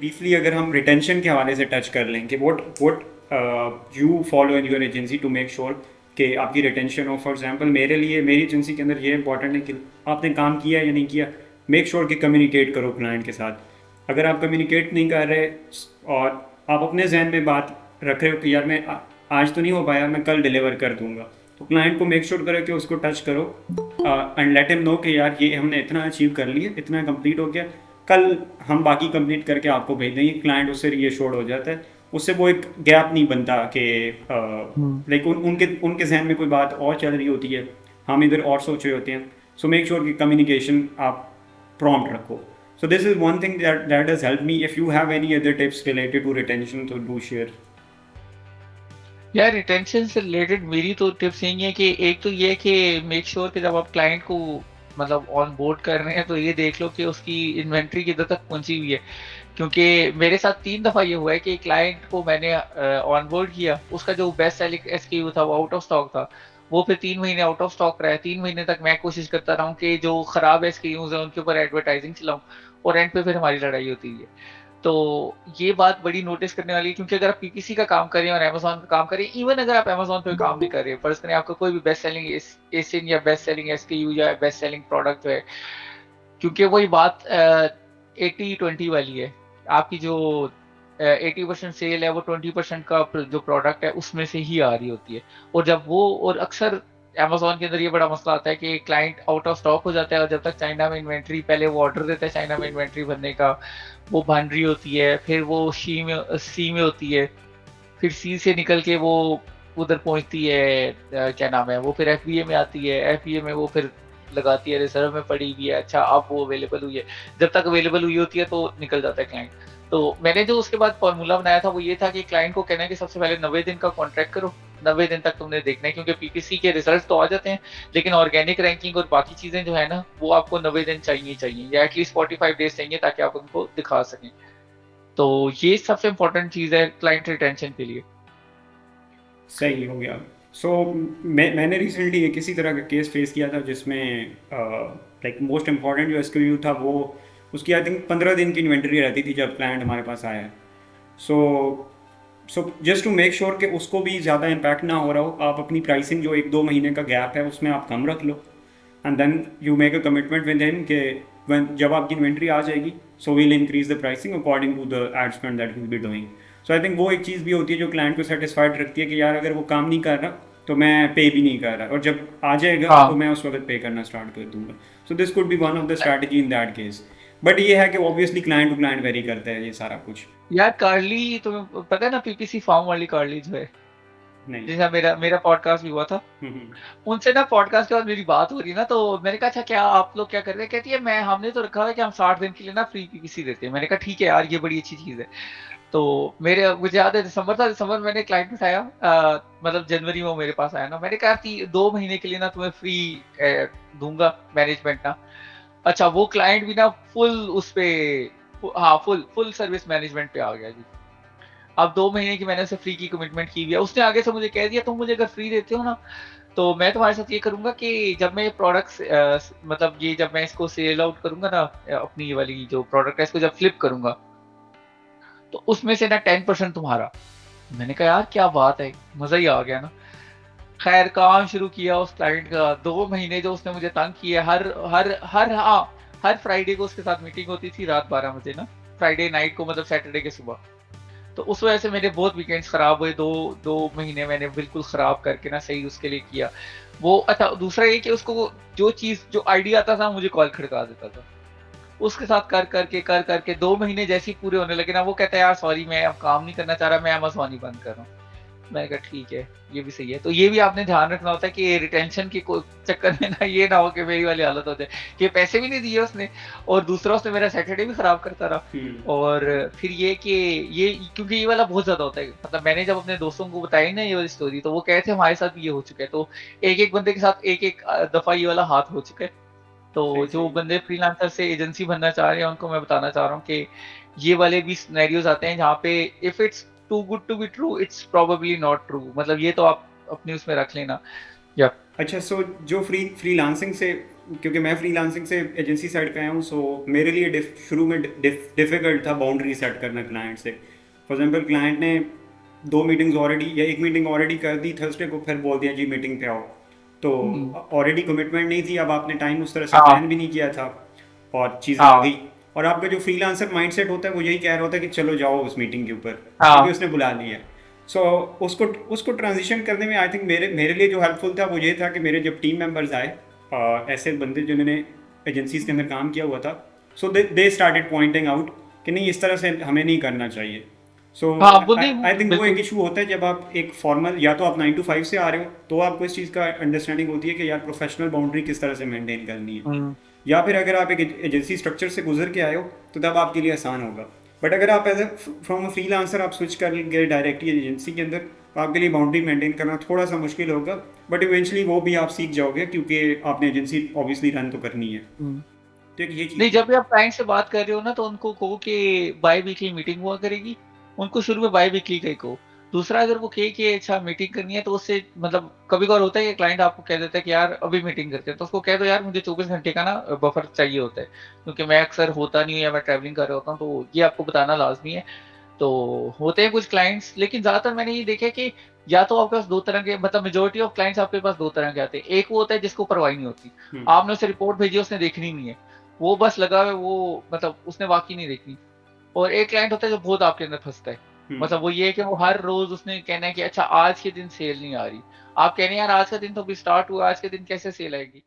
Briefly अगर हम retention के हवाले से टच कर लें कि what you follow in your agency to make sure कि आपकी रिटेंशन हो। फॉर एग्जांपल मेरे लिए मेरी एजेंसी के अंदर ये इंपॉर्टेंट है कि आपने काम किया या नहीं किया, मेक श्योर कि कम्युनिकेट करो क्लाइंट के साथ। अगर आप कम्युनिकेट नहीं कर रहे और आप अपने जहन में बात रख रहे हो कि यार मैं आज तो नहीं हो पाया, मैं कल डिलीवर कर दूंगा, तो क्लाइंट को मेक श्योर करो कि उसको टच करो एंड लेट हिम नो कि यार ये हमने इतना अचीव कर लिया, इतना कंप्लीट हो गया, कल हम बाकी कंप्लीट करके आपको भेज देंगे। क्लाइंट उससे रीअश्योर्ड हो जाता है, उससे वो एक गैप नहीं बनता कि हम्म। लाइक उनके उनके जहन में कोई बात और चल रही होती है, हम इधर और सोच रहे होते हैं। सो मेक श्योर कि कम्युनिकेशन आप प्रॉम्प्ट रखो। So this is one thing that has helped me. If you have any other tips related to retention, so do share. यार रिटेंशन से रिलेटेड मेरी तो टिप्स यही है कि एक तो ये है कि मेक श्योर कि जब आप क्लाइंट को मतलब ऑन बोर्ड कर रहे हैं तो ये देख लो कि उसकी इन्वेंट्री किधर तक पहुंची हुई है। क्योंकि मेरे साथ 3 दफा ये हुआ है कि क्लाइंट को मैंने ऑन बोर्ड किया, उसका जो बेस्ट सेलिंग एसक्यू था वो आउट ऑफ स्टॉक था, वो फिर 3 महीने आउट ऑफ स्टॉक रहा है। 3 महीने तक मैं कोशिश करता रहा हूँ कि जो खराब एसक्यूज है उनके ऊपर एडवर्टाइजिंग चलाऊं, और एंड पे फिर हमारी लड़ाई होती है। तो ये बात बड़ी नोटिस करने वाली है, क्योंकि अगर आप पीपीसी का काम करें और अमेज़न का काम करें, इवन अगर आप अमेज़न पे काम भी कर रहे हैं, फर्ज़ करें आपका कोई भी बेस्ट सेलिंग एसिन या बेस्ट सेलिंग एसकेयू या बेस्ट सेलिंग प्रोडक्ट है, क्योंकि वही बात 80-20 वाली है। आपकी जो 80% सेल है वो 20% का जो प्रोडक्ट है उसमें से ही आ रही होती है। और जब वो और अक्सर अमेज़न के अंदर ये बड़ा मसला आता है कि क्लाइंट आउट ऑफ स्टॉक हो जाता है, और जब तक चाइना में इन्वेंट्री, पहले वो ऑर्डर देता है चाइना में इन्वेंट्री भरने का, वो बन रही होती है, फिर वो सी में होती है, फिर सी से निकल के वो उधर पहुंचती है, क्या नाम है, वो फिर एफबीए में आती है, एफबीए में वो फिर लगाती है रिजर्व में पड़ी हुई है, अच्छा अब वो अवेलेबल हुई है। जब तक अवेलेबल हुई होती है तो निकल जाता है क्लाइंट। तो मैंने जो उसके बाद फॉर्मूला बनाया था वो ये था कि क्लाइंट को कहना है कि सबसे पहले 90 दिन का कॉन्ट्रैक्ट करो, 90 दिन तक तुमने देखना है, क्योंकि पीपीसी के रिजल्ट तो आ जाते हैं, लेकिन ऑर्गेनिक रैंकिंग और बाकी चीजें जो है ना वो आपको 90 दिन चाहिए चाहिए, या एटलीस्ट 45 डेज चाहिए, ताकि आप उनको दिखा सकें। तो ये सबसे इंपॉर्टेंट चीज है क्लाइंट रिटेंशन के लिए। सही हो गया। सो मैंने रिसेंटली एक इसी तरह का केस फेस किया था जिसमें लाइक मोस्ट इम्पॉर्टेंट जो एसक्यू था वो, उसकी आई थिंक 15 दिन की इन्वेंट्री रहती थी जब क्लाइंट हमारे पास आया। So so just to make sure कि उसको भी ज़्यादा इम्पैक्ट ना हो रहा हो, आप अपनी प्राइसिंग जो 1-2 महीने का गैप है उसमें आप कम रख लो, and then you make a commitment with him कि जब आपकी इन्वेंट्री आ जाएगी so will increase the pricing according to the ad spend that will be doing. So I think वो एक चीज़ भी होती है जो क्लाइंट को सेटिस्फाइड रखती है कि यार अगर वो काम नहीं कर रहा तो मैं पे भी नहीं कर रहा, और जब आ जाएगा तो हाँ मैं उस वक्त पे करना स्टार्ट कर दूंगा। So this could be one of the strategy in that case. But ये है कि obviously client to client vary करता है ये सारा कुछ। यार, कार्ली तुम्हें पता है ना, पीपीसी फार्म वाली कार्ली जो है, नहीं। जैसा मेरा मेरा पॉडकास्ट भी हुआ था, हम्म। उनसे ना पॉडकास्ट के बाद मेरी बात हो रही है ना, तो मैंने कहा अच्छा क्या आप लोग क्या कर रहे हैं, कहती है मैं हमने तो रखा है कि हम 60 दिन के लिए ना फ्री पीपीसी देते हैं। मैंने कहा ठीक है यार, ये बड़ी अच्छी चीज है। तो मुझे याद है दिसंबर था, दिसंबर में मैंने क्लाइंट उठाया, मतलब जनवरी में वो मेरे पास आया ना, मैंने कहा 2 महीने के लिए ना तुम्हें फ्री दूंगा मैनेजमेंट ना। अच्छा, वो क्लाइंट भी ना फुल उस पे, हाँ फुल फुल सर्विस मैनेजमेंट पे आ गया जी। अब 2 महीने की मैंने उसे फ्री की कमिटमेंट की हुई है, उसने आगे से मुझे कह दिया तुम मुझे अगर फ्री देते हो ना, तो मैं तुम्हारे साथ ये करूंगा कि जब मैं ये प्रोडक्ट्स मतलब ये जब मैं इसको सेल आउट करूंगा ना, अपनी ये वाली जो प्रोडक्ट है इसको जब फ्लिप करूंगा, तो उसमें से ना 10% तुम्हारा। मैंने कहा यार क्या बात है, मजा ही आ गया ना। खैर काम शुरू किया उस क्लाइंट का, 2 महीने जो उसने मुझे तंग किया, हर हर हर हाँ हर फ्राइडे को उसके साथ मीटिंग होती थी रात 12 बजे ना, फ्राइडे नाइट को, मतलब सैटरडे के सुबह। तो उस वजह से मेरे बहुत वीकेंड्स खराब हुए, दो दो महीने मैंने बिल्कुल खराब करके ना सही उसके लिए किया। वो अच्छा, दूसरा ये कि उसको जो चीज जो आइडिया आता था मुझे कॉल खड़का देता था, उसके साथ कर करके 2 महीने जैसे ही पूरे होने लगे ना, वो कहता है यार सॉरी मैं अब काम नहीं करना चाह रहा, मैं अमेज़न ही बंद कर रहा हूँ। मैंने कहा ठीक है, ये भी सही है। तो ये भी आपने ध्यान रखना होता है कि रिटेंशन के चक्कर में ना ये ना हो कि मेरी वाली हालत हो जाए कि पैसे भी नहीं दिए उसने, और दूसरा उसने मेरा सैटरडे भी खराब करता रहा। हम्म। और फिर ये कि ये, क्योंकि ये वाला बहुत ज्यादा होता है, मतलब मैंने जब अपने दोस्तों को बताई ना ये वाली स्टोरी, तो वो कहे थे हमारे साथ भी ये हो चुका है। तो एक एक बंदे के साथ एक एक दफा ये वाला हाथ हो चुका है। तो सही जो सही। बंदे फ्रीलांसर से एजेंसी बनना चाह रहे हैं उनको मैं बताना चाह रहा हूँ कि ये वाले भी सिनेरियोज आते हैं जहाँ पे if it's too good to be true it's probably not true, मतलब ये तो आप अपनी उसमें रख लेना। या अच्छा, सो जो फ्रीलांसिंग से क्योंकि मैं फ्रीलांसिंग से एजेंसी साइड पे आया हूँ, सो मेरे लिए शुरू में डिफ़िकल्ट था बाउंड्री सेट करना क्लाइंट से। फॉर एग्जांपल क्लाइंट ने 2 मीटिंग्स ऑलरेडी या 1 मीटिंग ऑलरेडी कर दी थर्सडे को, फिर बोल दिया जी मीटिंग पे आओ। तो हुँ। ऑलरेडी कमिटमेंट नहीं थी, अब आपने टाइम उस तरह से हाँ, प्लान भी नहीं किया था और चीज़ें आ हाँ, गई। और आपका जो फ्रीलांसर माइंडसेट होता है वो यही कह रहा होता है कि चलो जाओ उस मीटिंग के ऊपर, क्योंकि हाँ। उसने बुला लिया है। सो उसको उसको ट्रांजिशन करने में आई थिंक मेरे मेरे लिए जो हेल्पफुल था वो ये था कि मेरे जब टीम मेंबर्स आए, ऐसे बंदे जिन्होंने एजेंसीज के अंदर हुँ। काम किया हुआ था, सो दे स्टार्टेड पॉइंटिंग आउट कि नहीं इस तरह से हमें नहीं करना चाहिए। सो हाँ, वो नहीं आई थिंक वो एक बिल्कुल। इशू होता है जब आप एक फॉर्मल, या तो आप 9 to 5 से आ रहे हो तो आपको इस चीज़ का अंडरस्टैंडिंग होती है कि यार प्रोफेशनल बाउंड्री किस तरह से मेंटेन करनी है। हुँ। या फिर अगर आप एक एजेंसी स्ट्रक्चर से गुजर के आए हो तो तब आपके लिए आसान होगा। बट अगर आप as a from a freelancer आप स्विच कर गए डायरेक्टली एजेंसी के अंदर, तो आपके लिए बाउंड्री मेंटेन करना थोड़ा सा मुश्किल होगा। बट इवेंचुअली वो भी आप सीख जाओगे, क्योंकि आपने एजेंसी ऑब्वियसली रन तो करनी है। हुँ। तो एक ये नहीं, चीज़ थी। जब भी आप क्लाइंट से बात कर रहे हो ना, तो उनको कहो कि बाय वीकली मीटिंग हुआ करेगी। उनको शुरू में बाय वीकली का ही कहो। दूसरा, अगर वो कहे कि अच्छा मीटिंग करनी है, तो उससे मतलब कभी-कभार होता है कि क्लाइंट आपको कह देता है कि यार अभी मीटिंग करते हैं, तो उसको कह दो यार मुझे 24 घंटे का ना बफर चाहिए होता है। क्योंकि मैं अक्सर होता नहीं हूँ या मैं ट्रैवलिंग कर रहा होता हूँ, तो ये आपको बताना लाज़मी है। तो होते हैं कुछ क्लाइंट्स, लेकिन ज़्यादातर मैंने ये देखा है कि या तो आपके पास 2 तरह के मतलब मेजॉरिटी ऑफ क्लाइंट्स आपके पास 2 तरह के आते हैं। एक वो होता है जिसको परवाह ही नहीं होती। हम्म। आपने उसे रिपोर्ट भेजी है, उसने देखनी नहीं है। वो बस लगा हुआ है, वो मतलब उसने वाक़ई नहीं देखनी। और एक क्लाइंट होता है जो बहुत आपके अंदर फँसता है। हम्म। मतलब वो ये है कि वो हर रोज़ उसने कहना है कि अच्छा आज के दिन सेल नहीं आ रही। आप कह रहे हैं यार आज का दिन तो अभी स्टार्ट हुआ, आज के दिन कैसे सेल आएगी?